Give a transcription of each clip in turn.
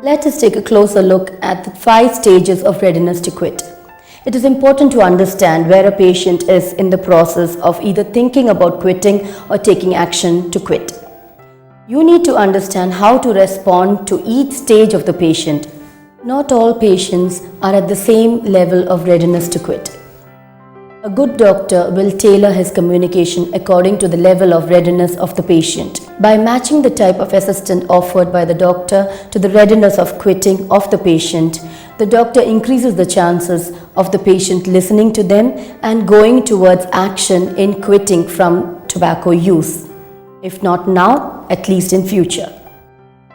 Let us take a closer look at the 5 stages of readiness to quit. It is important to understand where a patient is in the process of either thinking about quitting or taking action to quit. You need to understand how to respond to each stage of the patient. Not all patients are at the same level of readiness to quit. A good doctor will tailor his communication according to the level of readiness of the patient. By matching the type of assistance offered by the doctor to the readiness of quitting of the patient, the doctor increases the chances of the patient listening to them and going towards action in quitting from tobacco use. If not now, at least in future.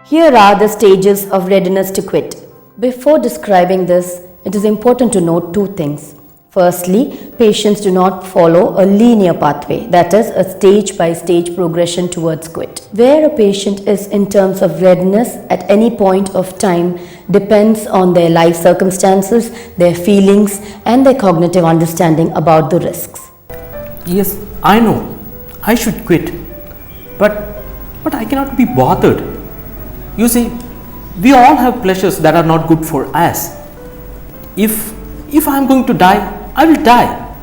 Here are the stages of readiness to quit. Before describing this, it is important to note 2 things. Firstly, patients do not follow a linear pathway, that is, a stage-by-stage progression towards quit. Where a patient is in terms of readiness at any point of time depends on their life circumstances, their feelings, and their cognitive understanding about the risks. Yes, I know, I should quit, but I cannot be bothered. You see, we all have pleasures that are not good for us. If I am going to die, I will die.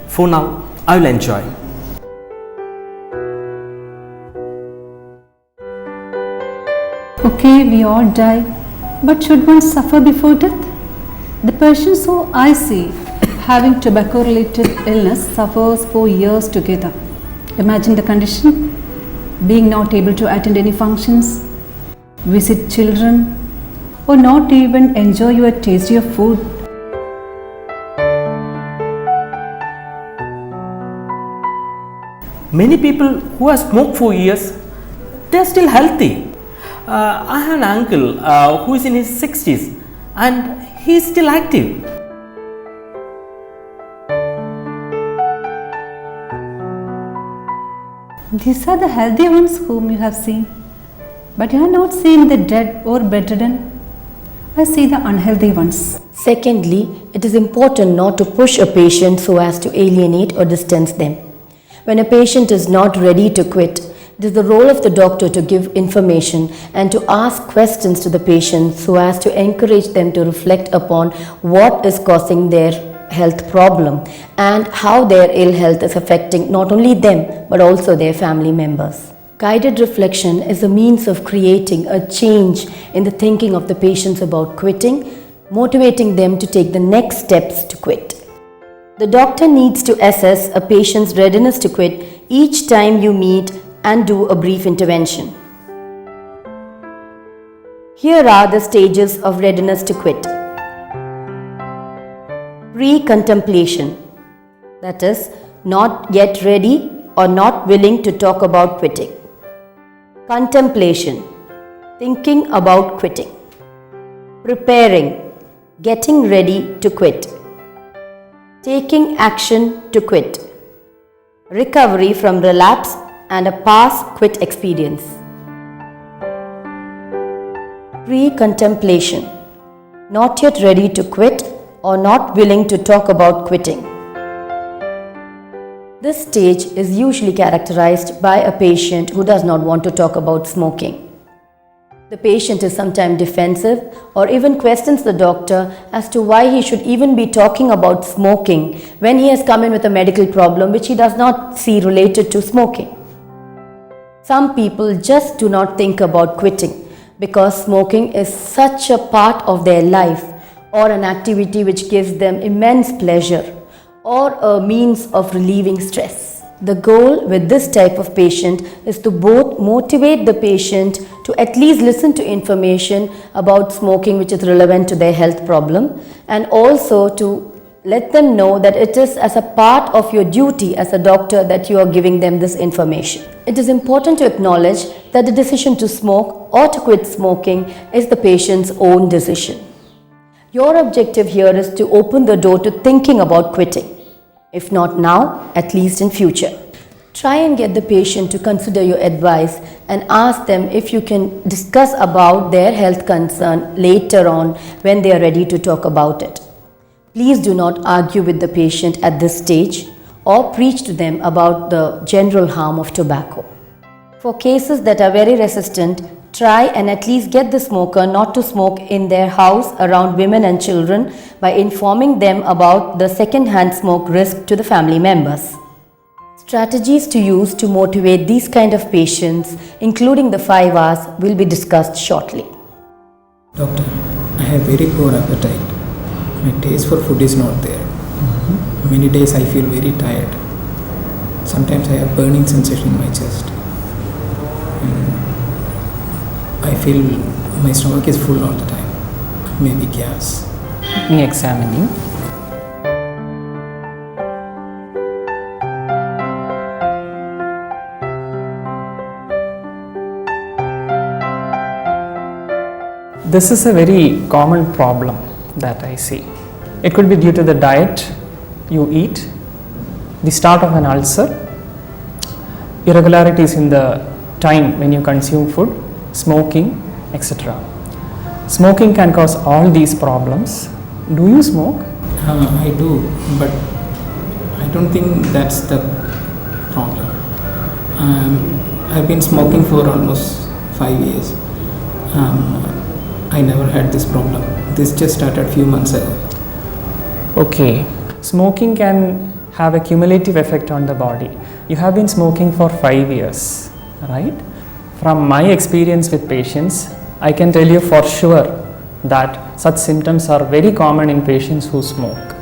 For now, I will enjoy. Okay, we all die, but should one suffer before death? The patients who I see having tobacco-related illness suffers for years together. Imagine the condition: being not able to attend any functions, visit children, or not even enjoy your tastier food. Many people who have smoked for years, they are still healthy. I have an uncle who is in his 60s and he is still active. These are the healthy ones whom you have seen. But you are not seeing the dead or bedridden. I see the unhealthy ones. Secondly, it is important not to push a patient so as to alienate or distance them. When a patient is not ready to quit, it is the role of the doctor to give information and to ask questions to the patient so as to encourage them to reflect upon what is causing their health problem and how their ill health is affecting not only them but also their family members. Guided reflection is a means of creating a change in the thinking of the patients about quitting, motivating them to take the next steps to quit. The doctor needs to assess a patient's readiness to quit each time you meet and do a brief intervention. Here are the stages of readiness to quit. Pre-contemplation, that is, not yet ready or not willing to talk about quitting. Contemplation, thinking about quitting. Preparing, getting ready to quit. Taking action to quit. Recovery from relapse and a past quit experience. Pre-contemplation, not yet ready to quit or not willing to talk about quitting. This stage is usually characterized by a patient who does not want to talk about smoking. The patient is sometimes defensive or even questions the doctor as to why he should even be talking about smoking when he has come in with a medical problem which he does not see related to smoking. Some people just do not think about quitting because smoking is such a part of their life or an activity which gives them immense pleasure or a means of relieving stress. The goal with this type of patient is to both motivate the patient to at least listen to information about smoking which is relevant to their health problem, and also to let them know that it is as a part of your duty as a doctor that you are giving them this information. It is important to acknowledge that the decision to smoke or to quit smoking is the patient's own decision. Your objective here is to open the door to thinking about quitting. If not now, at least in future. Try and get the patient to consider your advice and ask them if you can discuss about their health concern later on when they are ready to talk about it. Please do not argue with the patient at this stage or preach to them about the general harm of tobacco. For cases that are very resistant, Try and at least get the smoker not to smoke in their house around women and children by informing them about the second-hand smoke risk to the family members. Strategies to use to motivate these kind of patients, including the 5 R's, will be discussed shortly. Doctor, I have very poor appetite. My taste for food is not there. Many days I feel very tired. Sometimes I have burning sensation in my chest. I feel my stomach is full all the time. Maybe gas. Let me examine you. This is a very common problem that I see. It could be due to the diet you eat, the start of an ulcer, irregularities in the time when you consume food, smoking, etc. Smoking can cause all these problems. Do you smoke? I do, but I don't think that's the problem. I've been smoking for almost 5 years. I never had this problem. This just started few months ago. Okay. Smoking can have a cumulative effect on the body. You have been smoking for 5 years, right? From my experience with patients, I can tell you for sure that such symptoms are very common in patients who smoke.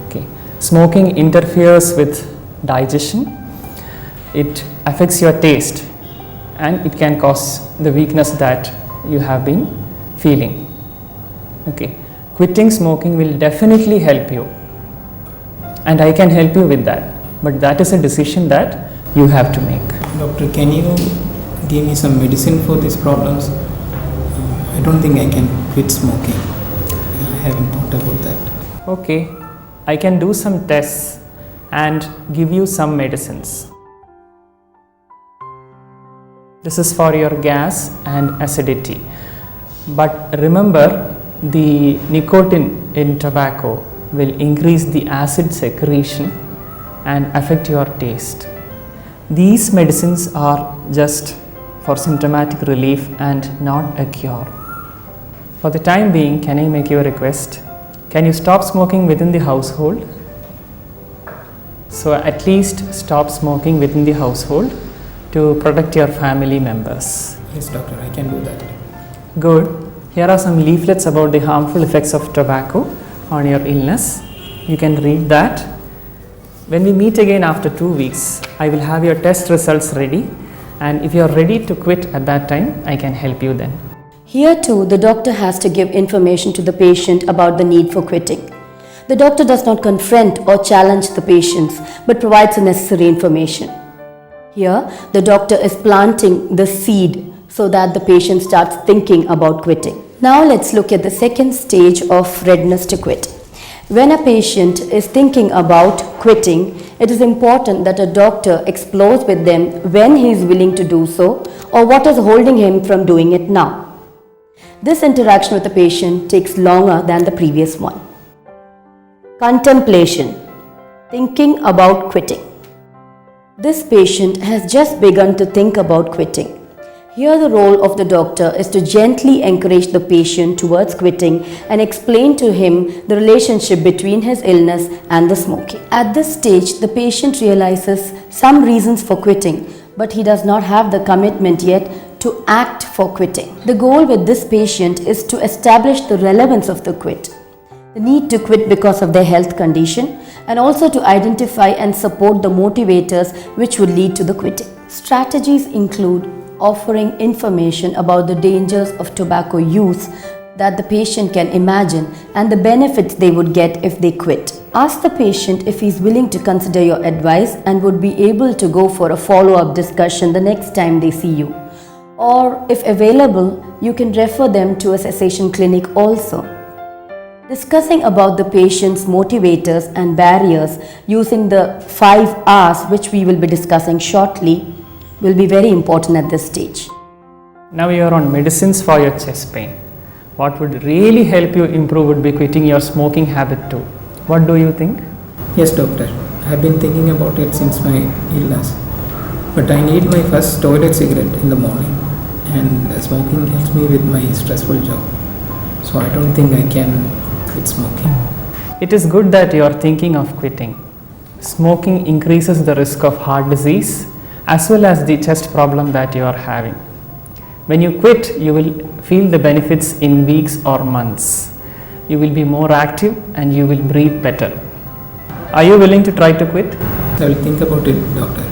Okay. Smoking interferes with digestion, it affects your taste, and it can cause the weakness that you have been feeling. Okay. Quitting smoking will definitely help you, and I can help you with that, but that is a decision that you have to make. Doctor, can you give me some medicine for these problems? I don't think I can quit smoking. I haven't thought about that. Okay, I can do some tests and give you some medicines. This is for your gas and acidity. But remember, the nicotine in tobacco will increase the acid secretion and affect your taste. These medicines are just for symptomatic relief and not a cure. For the time being, can I make you a request? Can you stop smoking within the household? So at least stop smoking within the household to protect your family members. Yes, doctor, I can do that. Good. Here are some leaflets about the harmful effects of tobacco on your illness. You can read that. When we meet again after 2 weeks, I will have your test results ready, and if you are ready to quit at that time, I can help you then. Here too, the doctor has to give information to the patient about the need for quitting. The doctor does not confront or challenge the patients, but provides the necessary information. Here, the doctor is planting the seed so that the patient starts thinking about quitting. Now let's look at the second stage of readiness to quit. When a patient is thinking about quitting, it is important that a doctor explores with them when he is willing to do so or what is holding him from doing it now. This interaction with the patient takes longer than the previous one. Contemplation, thinking about quitting. This patient has just begun to think about quitting. Here the role of the doctor is to gently encourage the patient towards quitting and explain to him the relationship between his illness and the smoking. At this stage, the patient realizes some reasons for quitting, but he does not have the commitment yet to act for quitting. The goal with this patient is to establish the relevance of the quit, the need to quit because of their health condition, and also to identify and support the motivators which would lead to the quitting. Strategies include offering information about the dangers of tobacco use that the patient can imagine and the benefits they would get if they quit. Ask the patient if he is willing to consider your advice and would be able to go for a follow-up discussion the next time they see you. Or if available, you can refer them to a cessation clinic also. Discussing about the patient's motivators and barriers using the 5 R's, which we will be discussing shortly, will be very important at this stage. Now you are on medicines for your chest pain. What would really help you improve would be quitting your smoking habit too. What do you think? Yes, doctor. I have been thinking about it since my illness. But I need my first toilet cigarette in the morning. and smoking helps me with my stressful job. So I don't think I can quit smoking. It is good that you are thinking of quitting. Smoking increases the risk of heart disease as well as the chest problem that you are having. When you quit, you will feel the benefits in weeks or months. You will be more active and you will breathe better. Are you willing to try to quit? I will think about it, doctor.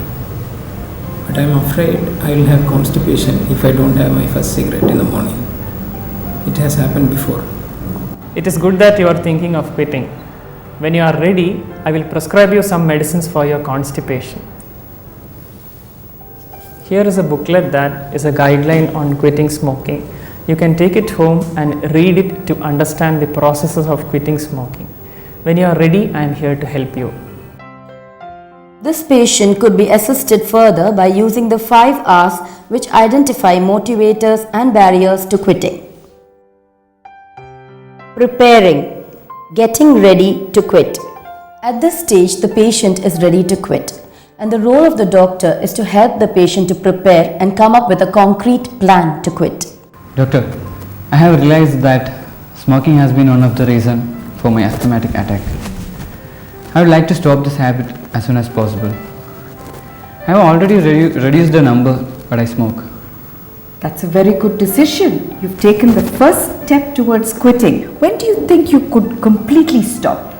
But I am afraid I will have constipation if I don't have my first cigarette in the morning. It has happened before. It is good that you are thinking of quitting. When you are ready, I will prescribe you some medicines for your constipation. Here is a booklet that is a guideline on quitting smoking. You can take it home and read it to understand the processes of quitting smoking. When you are ready, I am here to help you. This patient could be assisted further by using the 5 R's which identify motivators and barriers to quitting. Preparing, getting ready to quit. At this stage, the patient is ready to quit, and the role of the doctor is to help the patient to prepare and come up with a concrete plan to quit. Doctor, I have realized that smoking has been one of the reasons for my asthmatic attack. I would like to stop this habit as soon as possible. I have already reduced the number, but I smoke. That's a very good decision. You've taken the first step towards quitting. When do you think you could completely stop?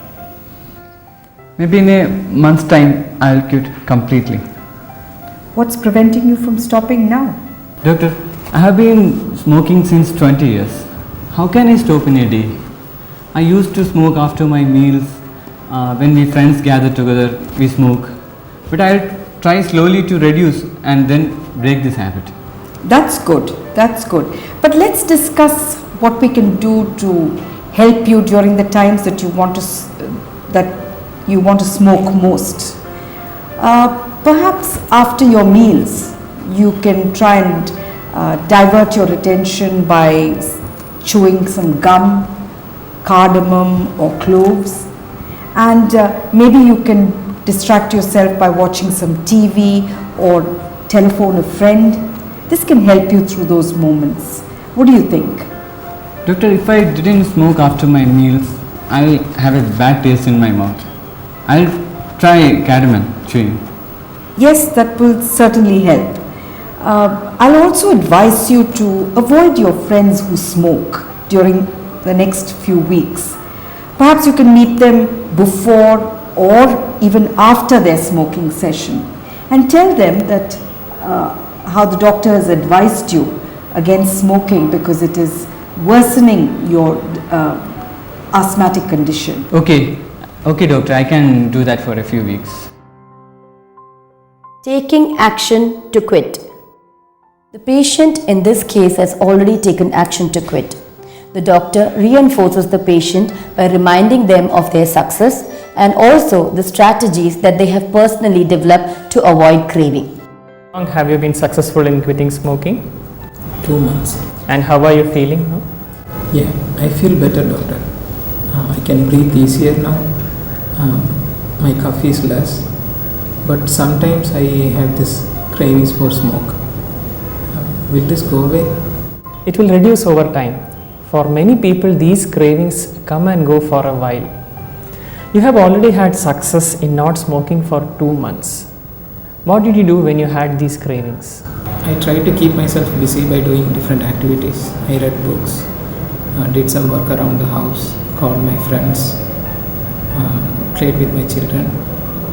Maybe in a month's time, I'll quit completely. What's preventing you from stopping now? Doctor, I have been smoking since 20 years. How can I stop in a day? I used to smoke after my meals. When we friends gather together, we smoke. But I'll try slowly to reduce and then break this habit. That's good. That's good. But let's discuss what we can do to help you during the times that you want to smoke most. Perhaps after your meals, you can try and divert your attention by chewing some gum, cardamom or cloves, and maybe you can distract yourself by watching some TV or telephone a friend. This can help you through those moments. What do you think? Doctor, if I didn't smoke after my meals, I'll have a bad taste in my mouth. I'll try cardamom chewing. Yes, that will certainly help. I'll also advise you to avoid your friends who smoke during the next few weeks. Perhaps you can meet them before or even after their smoking session and tell them that how the doctor has advised you against smoking because it is worsening your asthmatic condition. Okay, doctor, I can do that for a few weeks. Taking action to quit. The patient in this case has already taken action to quit. The doctor reinforces the patient by reminding them of their success and also the strategies that they have personally developed to avoid craving. How long have you been successful in quitting smoking? 2 months. And how are you feeling now? Yeah, I feel better, doctor. I can breathe easier now. My cough is less. But sometimes I have this cravings for smoke. Will this go away? It will reduce over time. For many people, these cravings come and go for a while. You have already had success in not smoking for 2 months. What did you do when you had these cravings? I tried to keep myself busy by doing different activities. I read books, did some work around the house, called my friends, played with my children.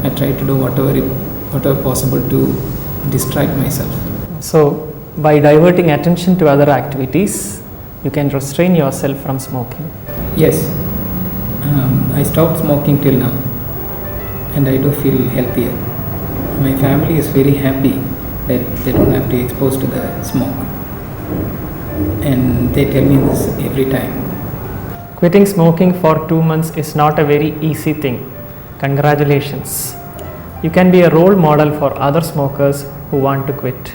I tried to do whatever possible to distract myself. So, by diverting attention to other activities, you can restrain yourself from smoking. Yes, I stopped smoking till now and I do feel healthier. My family is very happy that they don't have to be exposed to the smoke, and they tell me this every time. Quitting smoking for 2 months is not a very easy thing. Congratulations. You can be a role model for other smokers who want to quit.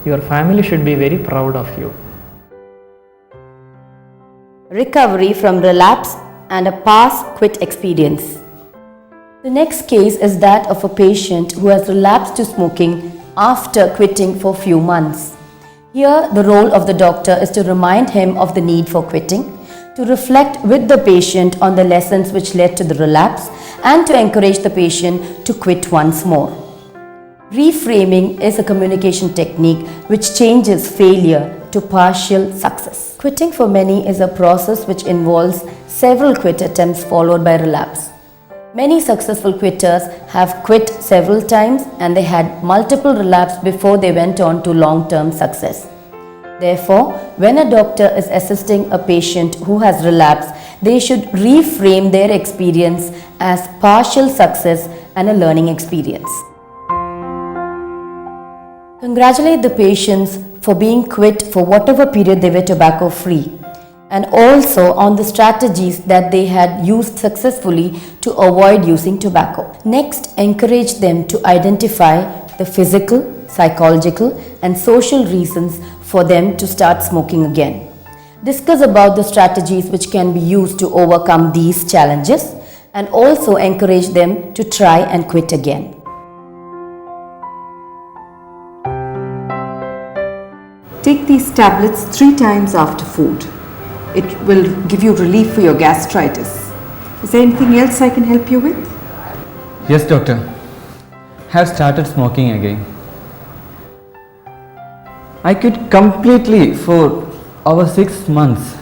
Your family should be very proud of you. Recovery from relapse and a past quit experience. The next case is that of a patient who has relapsed to smoking after quitting for few months. Here, the role of the doctor is to remind him of the need for quitting, to reflect with the patient on the lessons which led to the relapse, and to encourage the patient to quit once more. Reframing is a communication technique which changes failure to partial success. Quitting for many is a process which involves several quit attempts followed by relapse. Many successful quitters have quit several times and they had multiple relapses before they went on to long-term success. Therefore, when a doctor is assisting a patient who has relapsed, they should reframe their experience as partial success and a learning experience. Congratulate the patients for being quit for whatever period they were tobacco free, and also on the strategies that they had used successfully to avoid using tobacco. Next, encourage them to identify the physical, psychological and social reasons for them to start smoking again. Discuss about the strategies which can be used to overcome these challenges and also encourage them to try and quit again. Take these tablets 3 times after food. It will give you relief for your gastritis. Is there anything else I can help you with? Yes, doctor. I have started smoking again. I quit completely for over 6 months.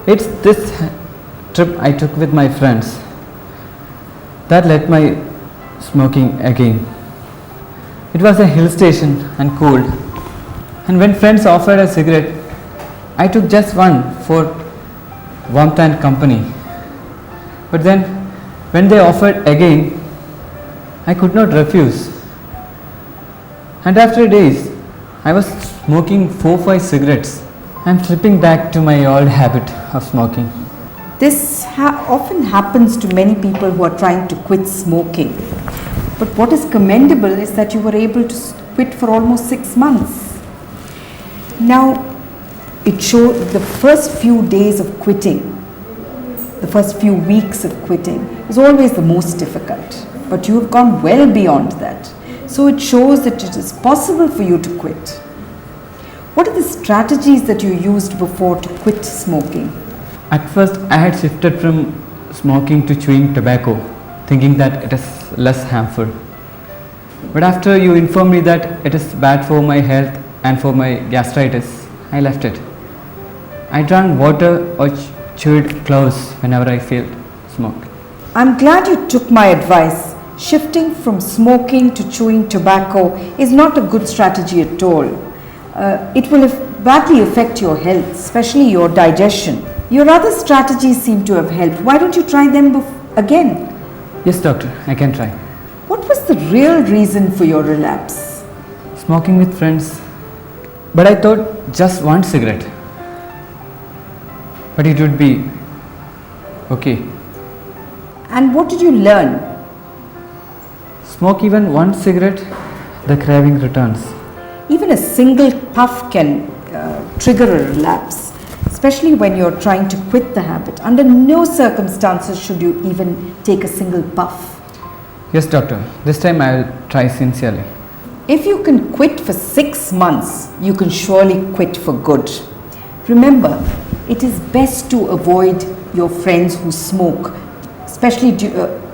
It's this trip I took with my friends that led my smoking again. It was a hill station and cold. And when friends offered a cigarette, I took just one for warmth and company. But then, when they offered again, I could not refuse. And after days, I was smoking 4-5 cigarettes. I'm slipping back to my old habit of smoking. This often happens to many people who are trying to quit smoking. But what is commendable is that you were able to quit for almost 6 months. Now, it showed the first few days of quitting, the first few weeks of quitting is always the most difficult. But you have gone well beyond that. So it shows that it is possible for you to quit. What are the strategies that you used before to quit smoking? At first, I had shifted from smoking to chewing tobacco, thinking that it is less harmful. But after you informed me that it is bad for my health and for my gastritis, I left it. I drank water or chewed cloves whenever I felt smoke. I'm glad you took my advice. Shifting from smoking to chewing tobacco is not a good strategy at all. It will badly affect your health, especially your digestion. Your other strategies seem to have helped. Why don't you try them again? Yes, doctor, I can try. What was the real reason for your relapse? Smoking with friends. But I thought just one cigarette. But it would be okay. And what did you learn? Smoke even one cigarette, the craving returns. Even a single puff can trigger a relapse, especially when you're trying to quit the habit. Under no circumstances should you even take a single puff. Yes, doctor. This time I will try sincerely. If you can quit for 6 months, you can surely quit for good. Remember, it is best to avoid your friends who smoke, especially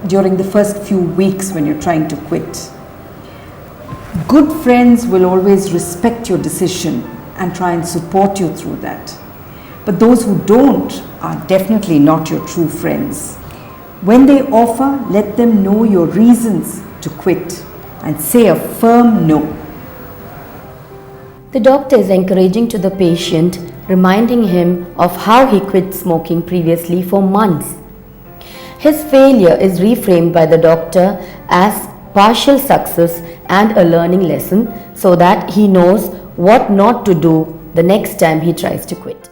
during the first few weeks when you're trying to quit. Good friends will always respect your decision and try and support you through that. But those who don't are definitely not your true friends. When they offer, let them know your reasons to quit and say a firm no. The doctor is encouraging to the patient, reminding him of how he quit smoking previously for months. His failure is reframed by the doctor as partial success and a learning lesson so that he knows what not to do the next time he tries to quit.